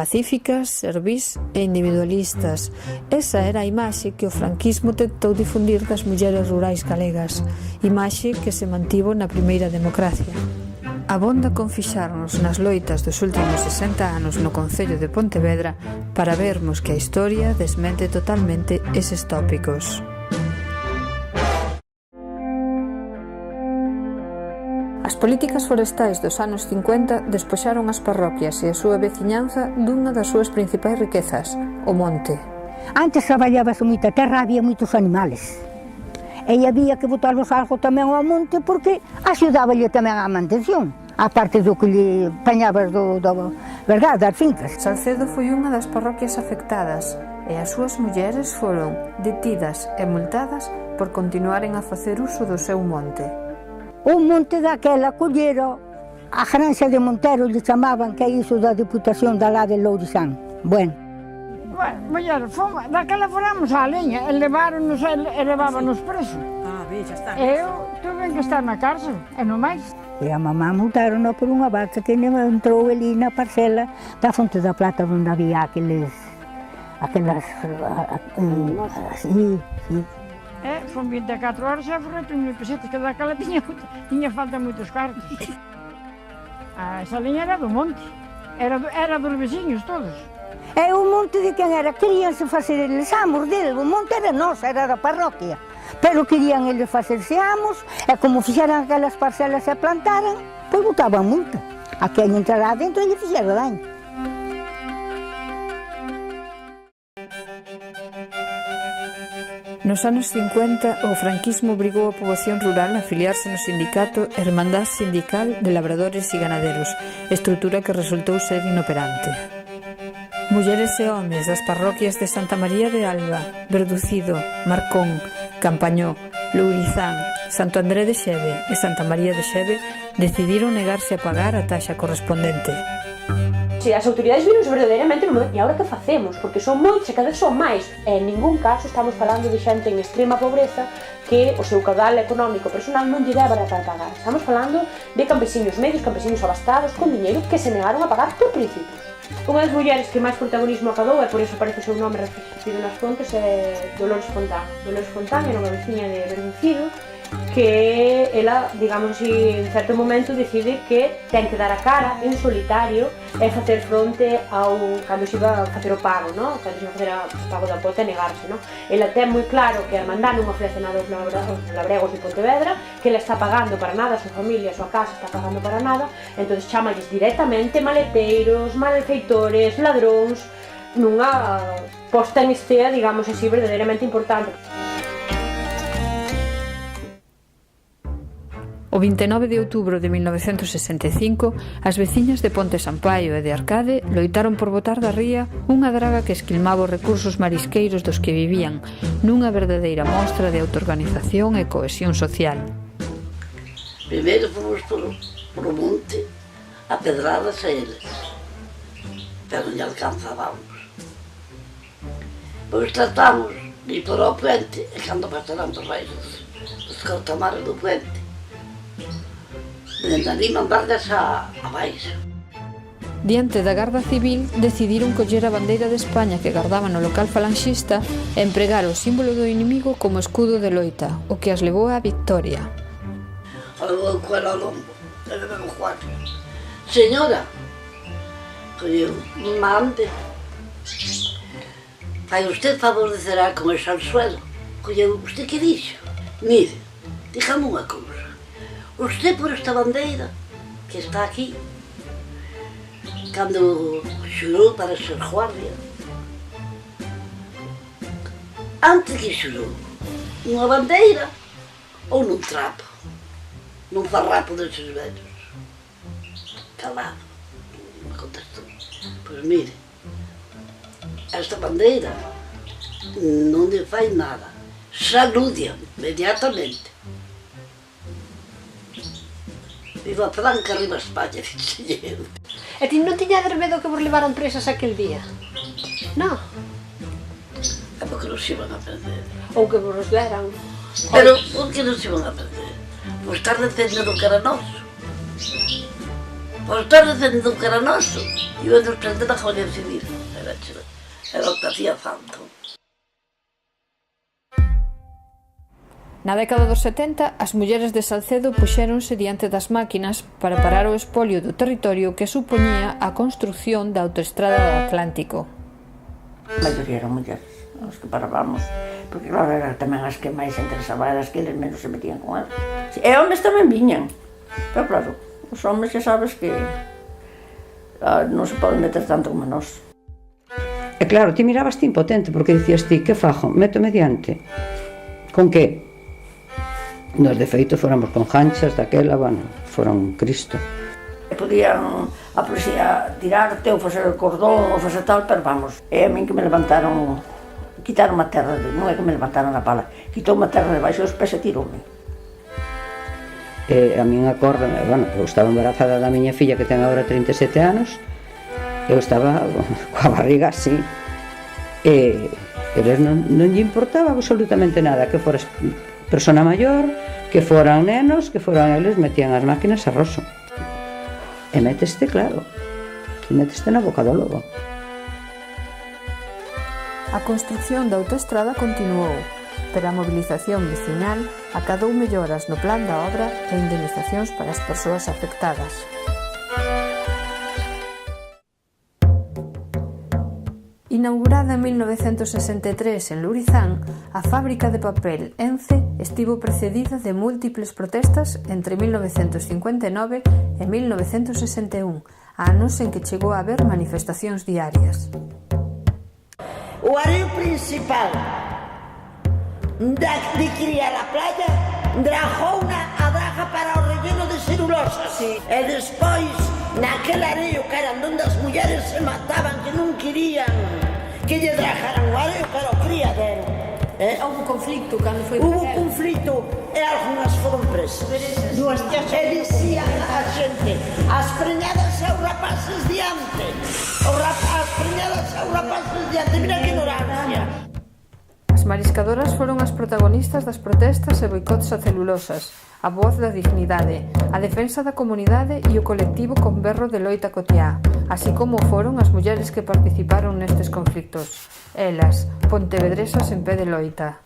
pacíficas, servís e individualistas. Esa era a imaxe que o franquismo tentou difundir das mulleres rurais galegas, imaxe que se mantivo na primeira democracia. Abonda con fixarnos nas loitas dos últimos 60 anos no concello de Pontevedra para vermos que a historia desmente totalmente eses tópicos. As políticas forestais dos anos 50 despoxaron as parroquias e a súa veciñanza dunha das súas principais riquezas, o monte. Antes traballábase moita terra, había moitos animales. E había que botarlos algo tamén ao monte porque axudáballe tamén á mantención, a parte do que lle pañabas das fincas. Salcedo foi unha das parroquias afectadas e as súas mulleres foron detidas e multadas por continuaren a facer uso do seu monte. O monte daquela collera, a Granxa de Montero lle chamaban, que é iso da Diputación da lá de Lourizán. Bueno, mulher, daquela foramos á leña, e leváronos e levábanos preso. Já está. Eu tuve que estar na cárcel, e non máis. E a mamá multaron por unha vaca que entrou ali na parcela da Fonte da Plata, onde había aquelas... Sí. Son 24 horas e foi 1.000 pesetas, que daquela tiña falta moitos cartos. Esa liña era do monte, era dos veciños todos. E o monte de quen era? Queríanse facer eles amos dele, o monte era noso, era da parroquia. Pero querían eles facerse amos, e como fixeran aquelas parcelas e plantaran, pois botaban multa. A quen entrará dentro e lle fixera daño. Nos anos 50, o franquismo obrigou a poboación rural a afiliarse no sindicato Hermandad Sindical de Labradores e Ganaderos, estrutura que resultou ser inoperante. Mulleres e homes das parroquias de Santa María de Alba, Verducido, Marcón, Campañó, Lourizán, Santo André de Xeve e Santa María de Xeve decidiron negarse a pagar a taxa correspondente. As autoridades viron verdadeiramente no momento, e agora que facemos? Porque son moitos e cada vez son máis. En ningún caso estamos falando de xente en extrema pobreza que o seu caudal económico personal non lle dá para pagar. Estamos falando de campesiños medios, campesiños abastados, con diñeiro que se negaron a pagar por principios. Unha das mulleres que máis protagonismo acadou, e por iso aparece o seu nome referido nas fontes, é Dolores Fontán. Dolores Fontán era unha veciña de Verducido que ela, digamos así, en certo momento decide que ten que dar a cara en solitario e facer fronte ao cando se iba a facer o pago, no? Cando se iba a facer o pago da cuota e negarse, no? Ela ten moi claro que a Hermandad non ofrece nada aos labregos de Pontevedra, que ela está pagando para nada, a súa familia, a súa casa está pagando para nada, entón chamalles directamente maleteiros, malefeitores, ladróns, nunha posta en escena, digamos así, verdadeiramente importante. O 29 de outubro de 1965, as veciñas de Ponte Sampaio e de Arcade loitaron por botar da ría unha draga que esquilmaba os recursos marisqueiros dos que vivían, nunha verdadeira mostra de autoorganización e cohesión social. Primeiro fomos por o monte a pedradas a eles, pero non alcanzábamos. Pois tratamos de ir por ao puente, e cando pasaran os raios dos cortamares do puente, dende ali mandarles abaixo. Diante da Garda Civil, decidiron coller a bandeira de España que gardaban no local falanxista e empregar o símbolo do inimigo como escudo de loita, o que as levou á victoria. Levou o cuero ao lombo, e levou o cuatro. Señora, colleu, mande, fai usted favor de cerar con ese al suelo. Colleu, usted que dixo? Mire, dígame unha cousa. Usted por esta bandeira que está aquí, cando xurou para ser guardia, antes que xurou, nunha bandeira ou nun trapo, nun farrapo deses vellos. Calado, me contestou. Pois mire, esta bandeira non lle fai nada, saludia inmediatamente. Viva Franca, arriba España, dixelle. E ti non tiñades medo que vos levaran presas aquel día? Non? É porque nos iban a perder. Ou que vos deran? Pero por que nos iban a perder? Por estar defendendo que era noso. Por estar defendendo que era noso. Iba nos prender a Guardia Civil, era o que hacía falta. Na década dos 70, as mulleres de Salcedo puxéronse diante das máquinas para parar o espolio do territorio que supoñía a construción da autoestrada do Atlántico. A maioría eran mulleres, os que parábamos, porque claro, eran tamén as que máis se interesaban, as que eles menos se metían con elas. E homes tamén viñan, pero claro, os homes xa sabes que non se poden meter tanto como nós. E claro, ti mirabas ti impotente, porque dicías ti, que fajo, meto mediante. Con que? Nos de feito fóramos con janchas daquela, bueno, foron Cristo. Podían a policía tirarte ou facer o cordón ou facer tal, pero vamos, é a min que me levantaron, quitaron a terra, non é que me levantaron a pala, quitou a terra debaixo dos pés e tiroume. A min acorda, bueno, eu estaba embarazada da miña filla que ten agora 37 anos, eu estaba coa barriga así, e eles non lle importaba absolutamente nada, que foras persona maior, que foran nenos, que foran eles, metían as máquinas a roso. E meteste, claro, meteste na boca do lobo. A construción da autoestrada continuou, pero a mobilización veciñal acadou melloras no plan da obra e indemnizacións para as persoas afectadas. Inaugurada en 1963 en Lurizán, a fábrica de papel Ence estivo precedida de múltiples protestas entre 1959 e 1961, anos en que chegou a haber manifestacións diarias. O areo principal de criar a playa drajouna a draja para o relleno de celulosa, sí. E despois naquel areo que eran donde as mulleres se mataban, que non querían que lle drajaran o areo para o criadero. Houve conflicto cando foi... Hubo conflicto e algunhas foron presas. E dicían a xente, as preñadas e os rapaces diante. As preñadas e os rapaces diante, mira que ignorancia. As mariscadoras foron as protagonistas das protestas e boicots a celulosas, a voz da dignidade, a defensa da comunidade e o colectivo con berro de loita cotiá, así como foron as mulleres que participaron nestes conflictos. Elas, pontevedresas en pé de loita.